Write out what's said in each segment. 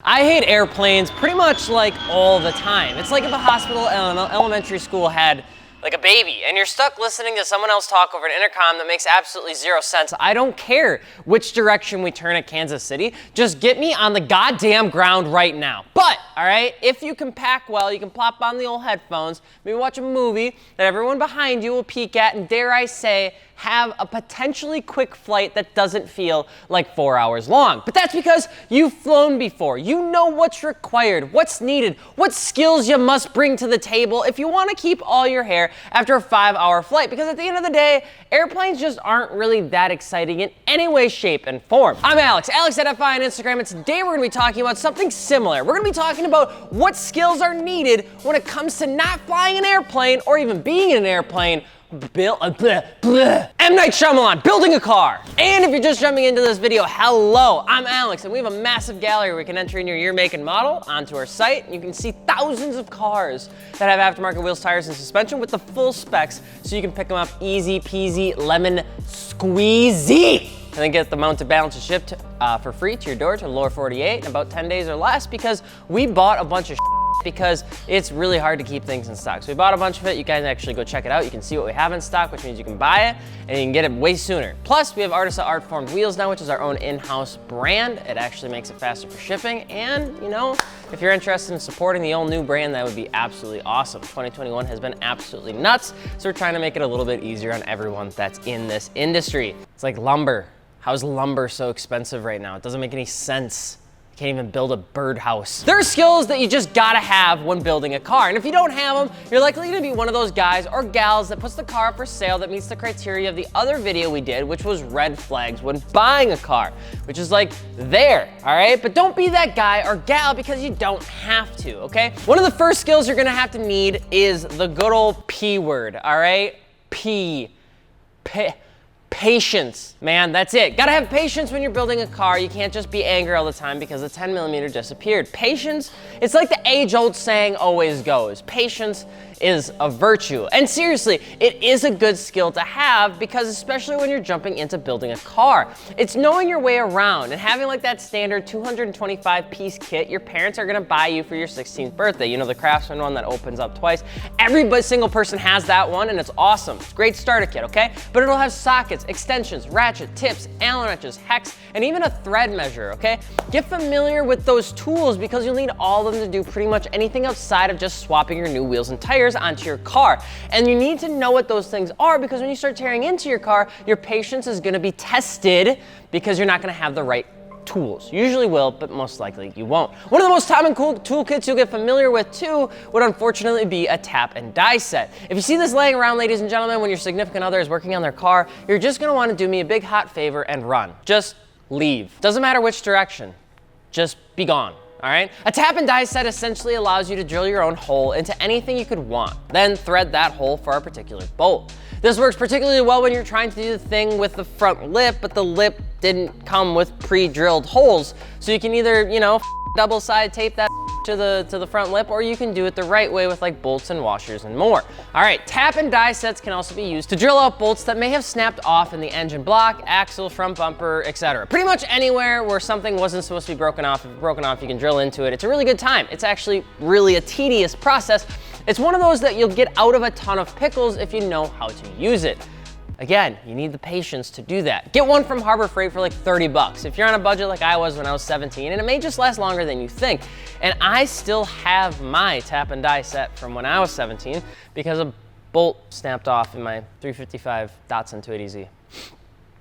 I hate airplanes pretty much like all the time. It's like if a hospital and an elementary school had like a baby and you're stuck listening to someone else talk over an intercom that makes absolutely zero sense. I don't care which direction we turn at Kansas City. Just get me on the goddamn ground right now. But, all right, if you can pack well, you can plop on the old headphones, maybe watch a movie that everyone behind you will peek at, and dare I say, have a potentially quick flight that doesn't feel like 4 hours long. But that's because you've flown before. You know what's required, what's needed, what skills you must bring to the table if you want to keep all your hair after a 5-hour flight. Because at the end of the day, airplanes just aren't really that exciting in any way, shape, and form. I'm Alex at FI on Instagram, and today we're gonna be talking about something similar. We're gonna be talking about what skills are needed when it comes to not flying an airplane or even being in an airplane. M. Night Shyamalan, building a car. And if you're just jumping into this video, hello, I'm Alex, and we have a massive gallery where you can enter in your year, make, and model onto our site, and you can see thousands of cars that have aftermarket wheels, tires, and suspension with the full specs, so you can pick them up easy peasy, lemon squeezy. And then get the mounted balance shipped for free to your door to the lower 48 in about 10 days or less, because we bought a bunch of because it's really hard to keep things in stock. So we bought a bunch of it. You guys actually go check it out. You can see what we have in stock, which means you can buy it and you can get it way sooner. Plus, we have Artisa Art Formed Wheels now, which is our own in-house brand. It actually makes it faster for shipping. And, you know, if you're interested in supporting the all new brand, that would be absolutely awesome. 2021 has been absolutely nuts, so we're trying to make it a little bit easier on everyone that's in this industry. It's like lumber. How is lumber so expensive right now? It doesn't make any sense. Can't even build a birdhouse. There are skills that you just gotta have when building a car. And if you don't have them, you're likely gonna be one of those guys or gals that puts the car up for sale that meets the criteria of the other video we did, which was red flags when buying a car, which is like there, all right? But don't be that guy or gal because you don't have to, okay? One of the first skills you're gonna have to need is the good old P word, all right? Patience, man, that's it. Gotta have patience when you're building a car. You can't just be angry all the time because the 10mm disappeared. Patience, it's like the age-old saying always goes. Patience is a virtue. And seriously, it is a good skill to have because especially when you're jumping into building a car, it's knowing your way around and having like that standard 225 piece kit your parents are gonna buy you for your 16th birthday. You know, the Craftsman one that opens up twice. Every single person has that one and it's awesome. It's a great starter kit, okay? But it'll have sockets, extensions, ratchet, tips, Allen wrenches, hex, and even a thread measure, okay? Get familiar with those tools because you'll need all of them to do pretty much anything outside of just swapping your new wheels and tires onto your car. And you need to know what those things are because when you start tearing into your car, your patience is gonna be tested because you're not gonna have the right tools. You usually will, but most likely you won't. One of the most common cool toolkits you'll get familiar with too would unfortunately be a tap and die set. If you see this laying around, ladies and gentlemen, when your significant other is working on their car, you're just gonna wanna do me a big hot favor and run. Just leave. Doesn't matter which direction, just be gone. All right? A tap and die set essentially allows you to drill your own hole into anything you could want, then thread that hole for a particular bolt. This works particularly well when you're trying to do the thing with the front lip, but the lip didn't come with pre-drilled holes. So you can either, you know, double side tape that to the front lip, or you can do it the right way with like bolts and washers and more. All right, tap and die sets can also be used to drill out bolts that may have snapped off in the engine block, axle, front bumper, etc. Pretty much anywhere where something wasn't supposed to be broken off. If it's broken off, you can drill into it. It's a really good time. It's actually really a tedious process. It's one of those that you'll get out of a ton of pickles if you know how to use it. Again, you need the patience to do that. Get one from Harbor Freight for like 30 bucks. If you're on a budget like I was when I was 17, and it may just last longer than you think. And I still have my tap and die set from when I was 17 because a bolt snapped off in my 355 Datsun 280Z.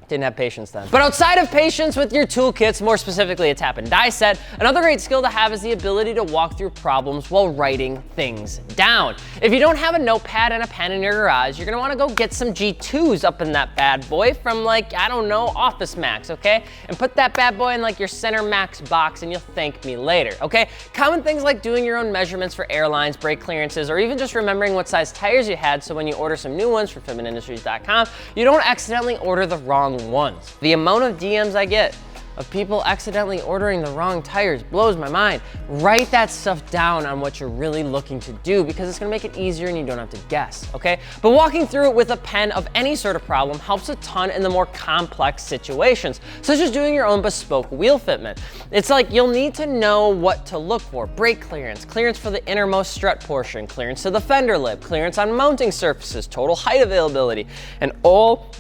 Didn't have patience then. But outside of patience with your toolkits, more specifically a tap and die set, another great skill to have is the ability to walk through problems while writing things down. If you don't have a notepad and a pen in your garage, you're gonna wanna go get some G2s up in that bad boy from like, I don't know, Office Max, okay? And put that bad boy in like your Center Max box and you'll thank me later, okay? Common things like doing your own measurements for airlines, brake clearances, or even just remembering what size tires you had so when you order some new ones from fitmentindustries.com, you don't accidentally order the wrong ones. The amount of DMs I get of people accidentally ordering the wrong tires blows my mind. Write that stuff down on what you're really looking to do because it's gonna make it easier and you don't have to guess, okay? But walking through it with a pen of any sort of problem helps a ton in the more complex situations, such as doing your own bespoke wheel fitment. It's like you'll need to know what to look for. Brake clearance, clearance for the innermost strut portion, clearance to the fender lip, clearance on mounting surfaces, total height availability, and all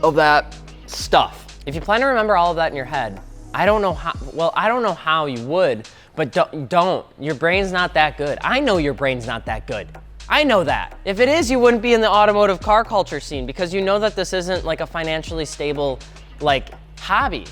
of that stuff. If you plan to remember all of that in your head, I don't know how you would, but don't. Your brain's not that good. I know your brain's not that good. I know that. If it is, you wouldn't be in the automotive car culture scene because you know that this isn't like a financially stable, like, hobby.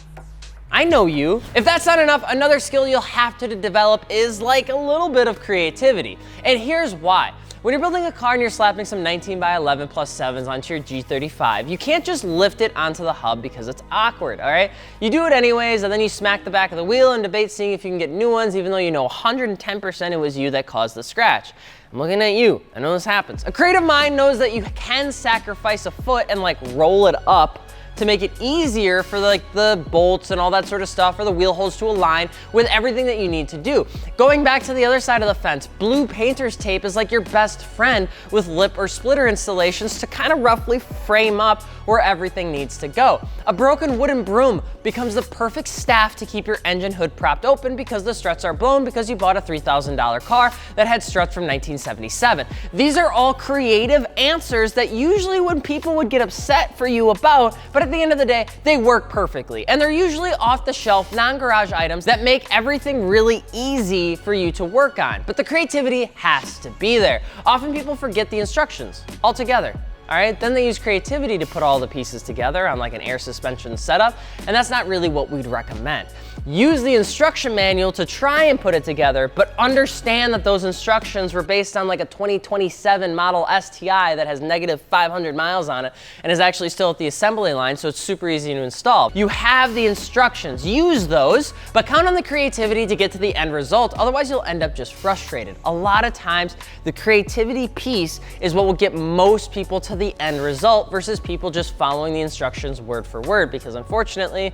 I know you. If that's not enough, another skill you'll have to develop is like a little bit of creativity. And here's why. When you're building a car and you're slapping some 19x11 plus 7s onto your G35, you can't just lift it onto the hub because it's awkward, all right? You do it anyways, and then you smack the back of the wheel and debate seeing if you can get new ones, even though you know 110% it was you that caused the scratch. I'm looking at you. I know this happens. A creative mind knows that you can sacrifice a foot and like roll it up to make it easier for like the bolts and all that sort of stuff, or the wheel holes to align with everything that you need to do. Going back to the other side of the fence, blue painter's tape is like your best friend with lip or splitter installations to kind of roughly frame up where everything needs to go. A broken wooden broom becomes the perfect staff to keep your engine hood propped open because the struts are blown because you bought a $3,000 car that had struts from 1977. These are all creative answers that usually when people would get upset for you about, but at the end of the day, they work perfectly. And they're usually off-the-shelf, non-garage items that make everything really easy for you to work on. But the creativity has to be there. Often people forget the instructions altogether. All right, then they use creativity to put all the pieces together on like an air suspension setup, and that's not really what we'd recommend. Use the instruction manual to try and put it together, but understand that those instructions were based on like a 2027 model STI that has negative 500 miles on it and is actually still at the assembly line, so it's super easy to install. You have the instructions, use those, but count on the creativity to get to the end result, otherwise you'll end up just frustrated. A lot of times, the creativity piece is what will get most people to the end result versus people just following the instructions word for word, because unfortunately,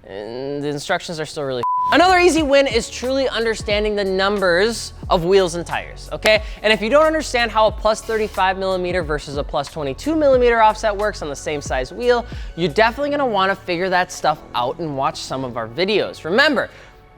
the instructions are still really. Another easy win is truly understanding the numbers of wheels and tires, okay? And if you don't understand how a plus 35 millimeter versus a plus 22 millimeter offset works on the same size wheel, you're definitely gonna wanna figure that stuff out and watch some of our videos. Remember,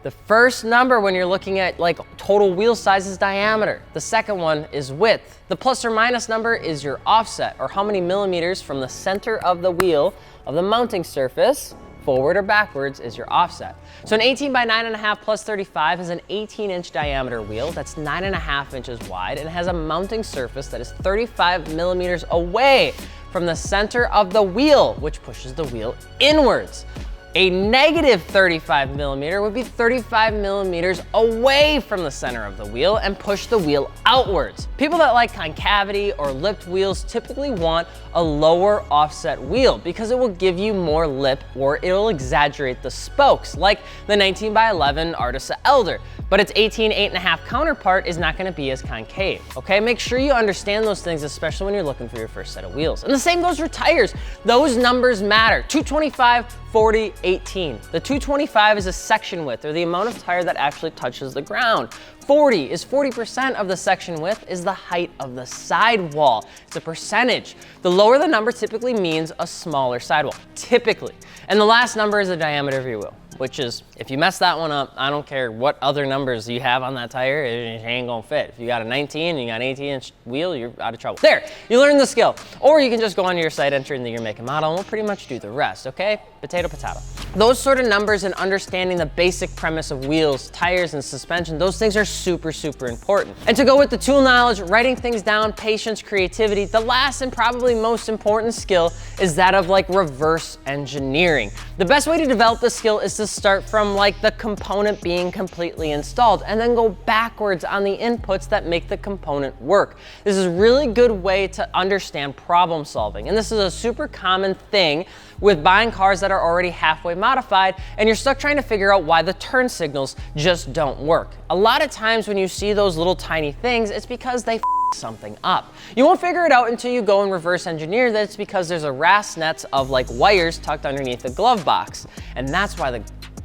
the first number when you're looking at like total wheel size is diameter. The second one is width. The plus or minus number is your offset, or how many millimeters from the center of the wheel of the mounting surface, forward or backwards, is your offset. So an 18 by 9.5 plus 35 is an 18-inch diameter wheel that's 9.5 inches wide and has a mounting surface that is 35 millimeters away from the center of the wheel, which pushes the wheel inwards. A negative 35 millimeter would be 35 millimeters away from the center of the wheel and push the wheel outwards. People that like concavity or lipped wheels typically want a lower offset wheel because it will give you more lip or it'll exaggerate the spokes, like the 19 by 11 Artisa Elder, but its 18 8.5 counterpart is not gonna be as concave, okay? Make sure you understand those things, especially when you're looking for your first set of wheels. And the same goes for tires. Those numbers matter. 225, 40, 18. The 225 is a section width, or the amount of tire that actually touches the ground. 40 is 40% of the section width is the height of the sidewall. It's a percentage. The lower the number typically means a smaller sidewall, typically. And the last number is the diameter of your wheel, which is, if you mess that one up, I don't care what other numbers you have on that tire, it ain't gonna fit. If you got a 19 and you got an 18-inch wheel, you're out of trouble. There, you learned the skill. Or you can just go onto your site, enter in the year, make, and model, and we'll pretty much do the rest, okay? Potato, potato. Those sort of numbers and understanding the basic premise of wheels, tires, and suspension, those things are super, super important. And to go with the tool knowledge, writing things down, patience, creativity, the last and probably most important skill is that of like reverse engineering. The best way to develop this skill is to start from like the component being completely installed and then go backwards on the inputs that make the component work. This is a really good way to understand problem solving. And this is a super common thing with buying cars that are already halfway modified and you're stuck trying to figure out why the turn signals just don't work. A lot of times when you see those little tiny things, it's because they something up. You won't figure it out until you go and reverse engineer that it's because there's a rass nets of like wires tucked underneath the glove box. And that's why the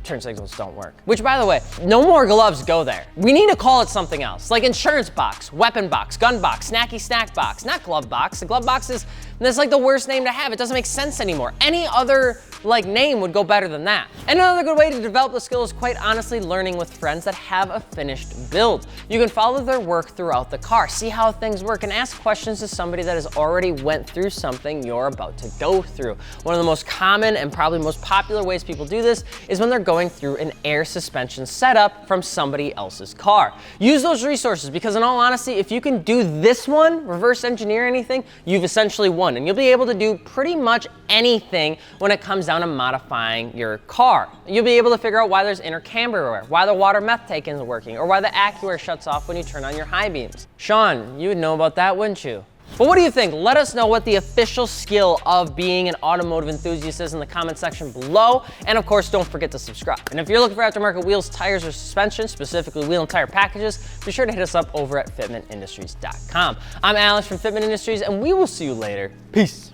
turn signals don't work. Which, by the way, no more gloves go there. We need to call it something else, like insurance box, weapon box, gun box, snacky snack box, not glove box. The glove box is, that's like the worst name to have. It doesn't make sense anymore. Any other like name would go better than that. And another good way to develop the skill is quite honestly learning with friends that have a finished build. You can follow their work throughout the car, see how things work, and ask questions to somebody that has already went through something you're about to go through. One of the most common and probably most popular ways people do this is when they're going through an air suspension setup from somebody else's car. Use those resources because in all honesty, if you can do this one, reverse engineer anything, you've essentially won, and you'll be able to do pretty much anything when it comes down to modifying your car. You'll be able to figure out why there's inner camber wear, why the water meth tank isn't working, or why the AccuAir shuts off when you turn on your high beams. Sean, you would know about that, wouldn't you? But what do you think? Let us know what the official skill of being an automotive enthusiast is in the comment section below. And of course, don't forget to subscribe. And if you're looking for aftermarket wheels, tires, or suspension, specifically wheel and tire packages, be sure to hit us up over at fitmentindustries.com. I'm Alex from Fitment Industries, and we will see you later. Peace.